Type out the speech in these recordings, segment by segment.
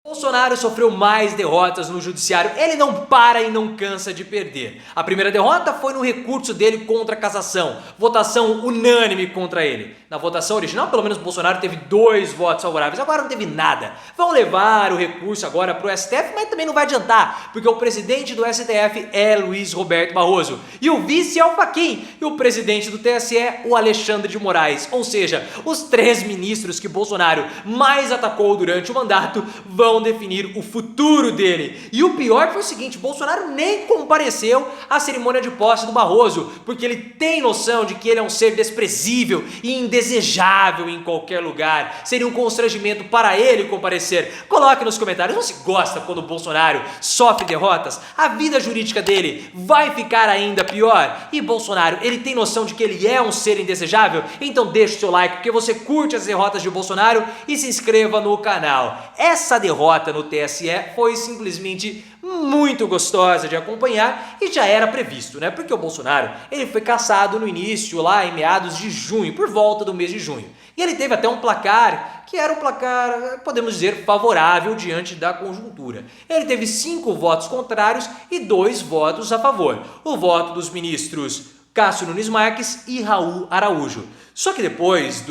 Bolsonaro sofreu mais derrotas no judiciário, ele não para e não cansa de perder. A primeira derrota foi no recurso dele contra a cassação, votação unânime contra ele. Na votação original, pelo menos Bolsonaro teve 2 votos favoráveis, agora não teve nada. Vão levar o recurso agora para o STF, mas também não vai adiantar, porque o presidente do STF é Luiz Roberto Barroso, e o vice é o Fachin, e o presidente do TSE, o Alexandre de Moraes. Ou seja, os 3 ministros que Bolsonaro mais atacou durante o mandato vão definir o futuro dele. E o pior foi o seguinte, Bolsonaro nem compareceu à cerimônia de posse do Barroso, porque ele tem noção de que ele é um ser desprezível e indesejável em qualquer lugar. Seria um constrangimento para ele comparecer. Coloque nos comentários, você gosta quando o Bolsonaro sofre derrotas? A vida jurídica dele vai ficar ainda pior? E Bolsonaro, ele tem noção de que ele é um ser indesejável? Então deixa o seu like, porque você curte as derrotas de Bolsonaro, e se inscreva no canal. Essa derrota no TSE foi simplesmente muito gostosa de acompanhar e já era previsto, né? Porque o Bolsonaro, ele foi cassado no início, lá em meados de junho, por volta do mês de junho. E ele teve até um placar, que era um placar, podemos dizer, favorável diante da conjuntura. Ele teve 5 votos contrários e 2 votos a favor. O voto dos ministros Cássio Nunes Marques e Raul Araújo. Só que depois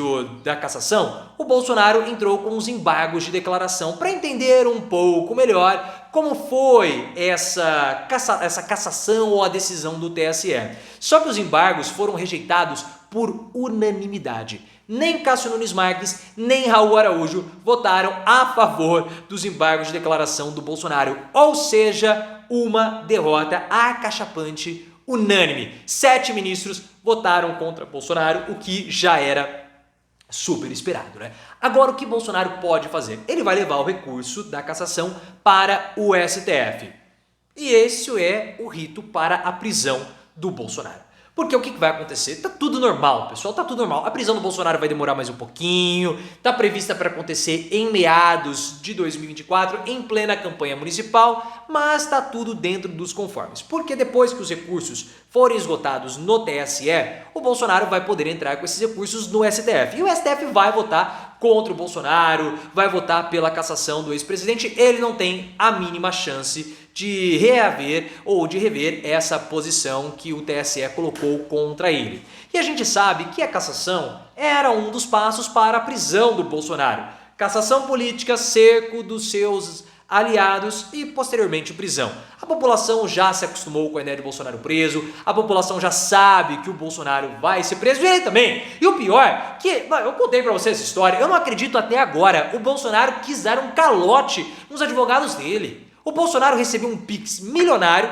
da cassação, o Bolsonaro entrou com os embargos de declaração para entender um pouco melhor como foi essa cassação ou a decisão do TSE. Só que os embargos foram rejeitados por unanimidade. Nem Cássio Nunes Marques, nem Raul Araújo votaram a favor dos embargos de declaração do Bolsonaro. Ou seja, uma derrota acachapante unânime. 7 ministros votaram contra Bolsonaro, o que já era super esperado, né? Agora, o que Bolsonaro pode fazer? Ele vai levar o recurso da cassação para o STF. E esse é o rito para a prisão do Bolsonaro. Porque o que vai acontecer? Tá tudo normal, pessoal, tá tudo normal. A prisão do Bolsonaro vai demorar mais um pouquinho, tá prevista para acontecer em meados de 2024, em plena campanha municipal, mas tá tudo dentro dos conformes. Porque depois que os recursos forem esgotados no TSE, o Bolsonaro vai poder entrar com esses recursos no STF. E o STF vai votar contra o Bolsonaro, vai votar pela cassação do ex-presidente. Ele não tem a mínima chance de reaver ou de rever essa posição que o TSE colocou contra ele. E a gente sabe que a cassação era um dos passos para a prisão do Bolsonaro. Cassação política, cerco dos seus aliados e posteriormente prisão. A população já se acostumou com a ideia de Bolsonaro preso, a população já sabe que o Bolsonaro vai ser preso e ele também. E o pior, que eu contei pra vocês essa história, eu não acredito até agora, o Bolsonaro quis dar um calote nos advogados dele. O Bolsonaro recebeu um Pix milionário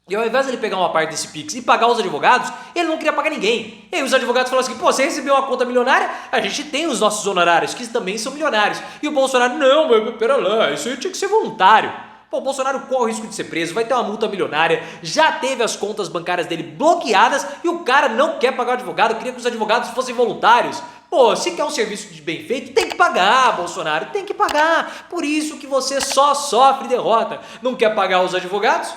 e ao invés de ele pegar uma parte desse Pix e pagar os advogados, ele não queria pagar ninguém. E aí os advogados falaram assim, pô, você recebeu uma conta milionária? A gente tem os nossos honorários, que também são milionários. E o Bolsonaro, não, mas pera lá, isso aí tinha que ser voluntário. Pô, o Bolsonaro corre o risco de ser preso, vai ter uma multa milionária, já teve as contas bancárias dele bloqueadas e o cara não quer pagar o advogado, queria que os advogados fossem voluntários. Pô, se quer um serviço de bem feito, tem que pagar, Bolsonaro, tem que pagar. Por isso que você só sofre derrota. Não quer pagar os advogados?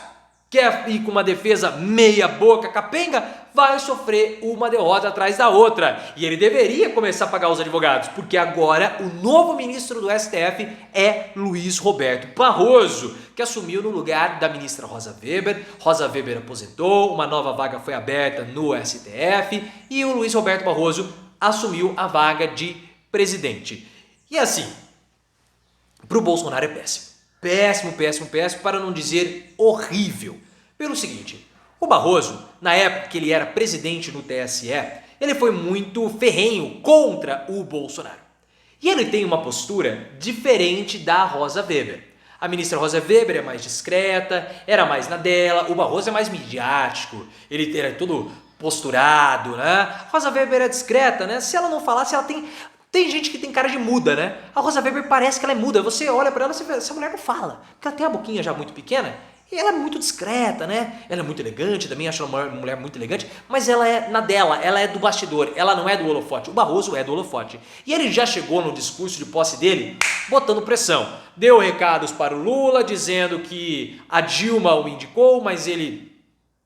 Quer ir com uma defesa meia boca, capenga? Vai sofrer uma derrota atrás da outra. E ele deveria começar a pagar os advogados, porque agora o novo ministro do STF é Luiz Roberto Barroso, que assumiu no lugar da ministra Rosa Weber. Rosa Weber aposentou, uma nova vaga foi aberta no STF e o Luiz Roberto Barroso assumiu a vaga de presidente. E assim, para o Bolsonaro é péssimo. Péssimo, péssimo, péssimo, para não dizer horrível. Pelo seguinte, o Barroso, na época que ele era presidente no TSE, ele foi muito ferrenho contra o Bolsonaro. E ele tem uma postura diferente da Rosa Weber. A ministra Rosa Weber é mais discreta, era mais na dela, o Barroso é mais midiático, ele era todo posturado, né? Rosa Weber é discreta, né? Se ela não falasse, ela tem gente que tem cara de muda, né? A Rosa Weber parece que ela é muda. Você olha pra ela e essa mulher não fala. Porque ela tem a boquinha já muito pequena e ela é muito discreta, né? Ela é muito elegante, também acho ela uma mulher muito elegante, mas ela é na dela, ela é do bastidor, ela não é do holofote. O Barroso é do holofote. E ele já chegou no discurso de posse dele botando pressão. Deu recados para o Lula dizendo que a Dilma o indicou, mas ele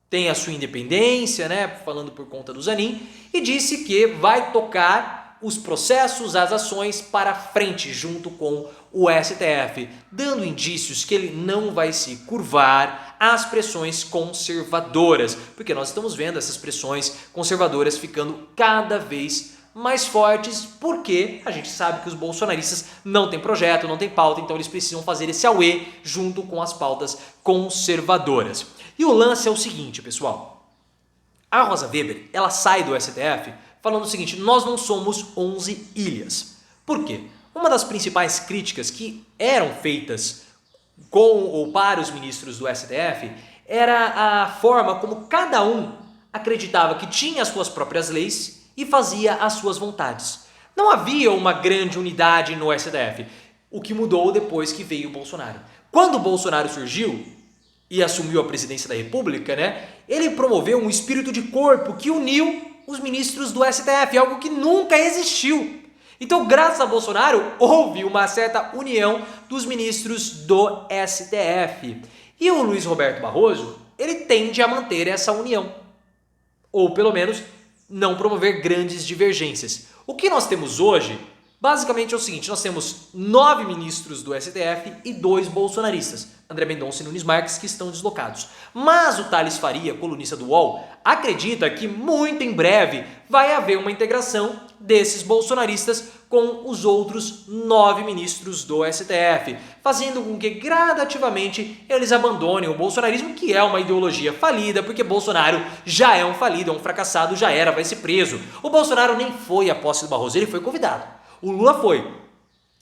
tem a sua independência, né? Falando por conta do Zanin. E disse que vai tocar os processos, as ações para frente junto com o STF, dando indícios que ele não vai se curvar às pressões conservadoras, porque nós estamos vendo essas pressões conservadoras ficando cada vez mais fortes, porque a gente sabe que os bolsonaristas não têm projeto, não têm pauta, então eles precisam fazer esse auê junto com as pautas conservadoras. E o lance é o seguinte, pessoal, a Rosa Weber, ela sai do STF falando o seguinte: nós não somos 11 ilhas. Por quê? Uma das principais críticas que eram feitas com ou para os ministros do STF era a forma como cada um acreditava que tinha as suas próprias leis e fazia as suas vontades. Não havia uma grande unidade no STF, o que mudou depois que veio o Bolsonaro. Quando o Bolsonaro surgiu e assumiu a presidência da República, ele promoveu um espírito de corpo que uniu os ministros do STF, algo que nunca existiu. Então, graças a Bolsonaro, houve uma certa união dos ministros do STF. E o Luiz Roberto Barroso, ele tende a manter essa união, ou pelo menos não promover grandes divergências. O que nós temos hoje, basicamente é o seguinte: nós temos 9 ministros do STF e 2 bolsonaristas, André Mendonça e Nunes Marques, que estão deslocados. Mas o Thales Faria, colunista do UOL, acredita que muito em breve vai haver uma integração desses bolsonaristas com os outros 9 ministros do STF, fazendo com que gradativamente eles abandonem o bolsonarismo, que é uma ideologia falida, porque Bolsonaro já é um falido, é um fracassado, já era, vai ser preso. O Bolsonaro nem foi à posse do Barroso, ele foi convidado. O Lula foi.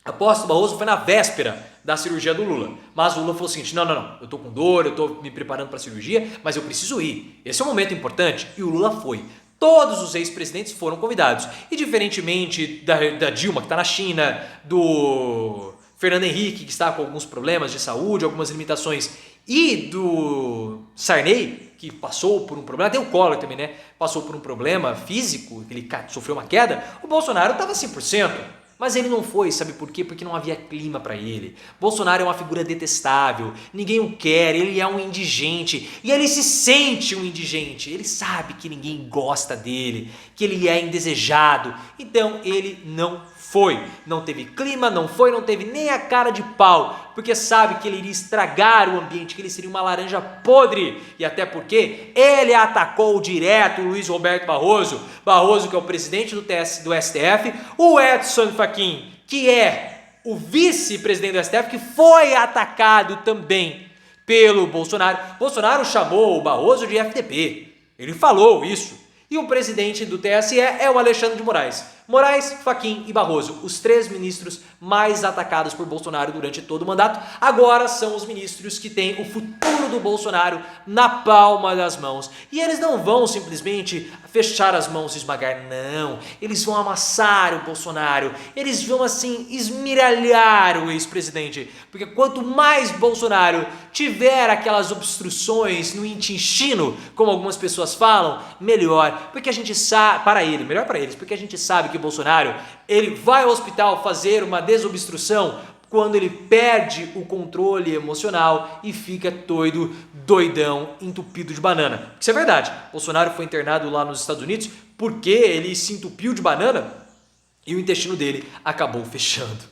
A posse do Barroso foi na véspera da cirurgia do Lula. Mas o Lula falou o seguinte: não, eu tô com dor, eu tô me preparando para a cirurgia, mas eu preciso ir. Esse é um momento importante. E o Lula foi. Todos os ex-presidentes foram convidados. E diferentemente da Dilma, que está na China, do Fernando Henrique, que está com alguns problemas de saúde, algumas limitações, e do Sarney, que passou por um problema, até o Collor também, passou por um problema físico, ele sofreu uma queda, o Bolsonaro estava 100%. Mas ele não foi, sabe por quê? Porque não havia clima para ele. Bolsonaro é uma figura detestável, ninguém o quer, ele é um indigente e ele se sente um indigente. Ele sabe que ninguém gosta dele, que ele é indesejado, então ele não foi. Não teve clima, não teve nem a cara de pau, porque sabe que ele iria estragar o ambiente, que ele seria uma laranja podre. E até porque ele atacou direto o Luiz Roberto Barroso, que é o presidente do STF, o Edson Fachin, que é o vice-presidente do STF, que foi atacado também pelo Bolsonaro. Bolsonaro chamou o Barroso de FDP, ele falou isso. E o presidente do TSE é o Alexandre de Moraes. Moraes, Fachin e Barroso, os 3 ministros mais atacados por Bolsonaro durante todo o mandato, agora são os ministros que têm o futuro do Bolsonaro na palma das mãos. E eles não vão simplesmente fechar as mãos e esmagar, não. Eles vão amassar o Bolsonaro, eles vão assim esmiralhar o ex-presidente. Porque quanto mais Bolsonaro tiver aquelas obstruções no intestino, como algumas pessoas falam, melhor. Porque a gente sabe, melhor para eles, porque a gente sabe que Bolsonaro, ele vai ao hospital fazer uma desobstrução quando ele perde o controle emocional e fica doidão, entupido de banana. Isso é verdade. Bolsonaro foi internado lá nos Estados Unidos porque ele se entupiu de banana e o intestino dele acabou fechando.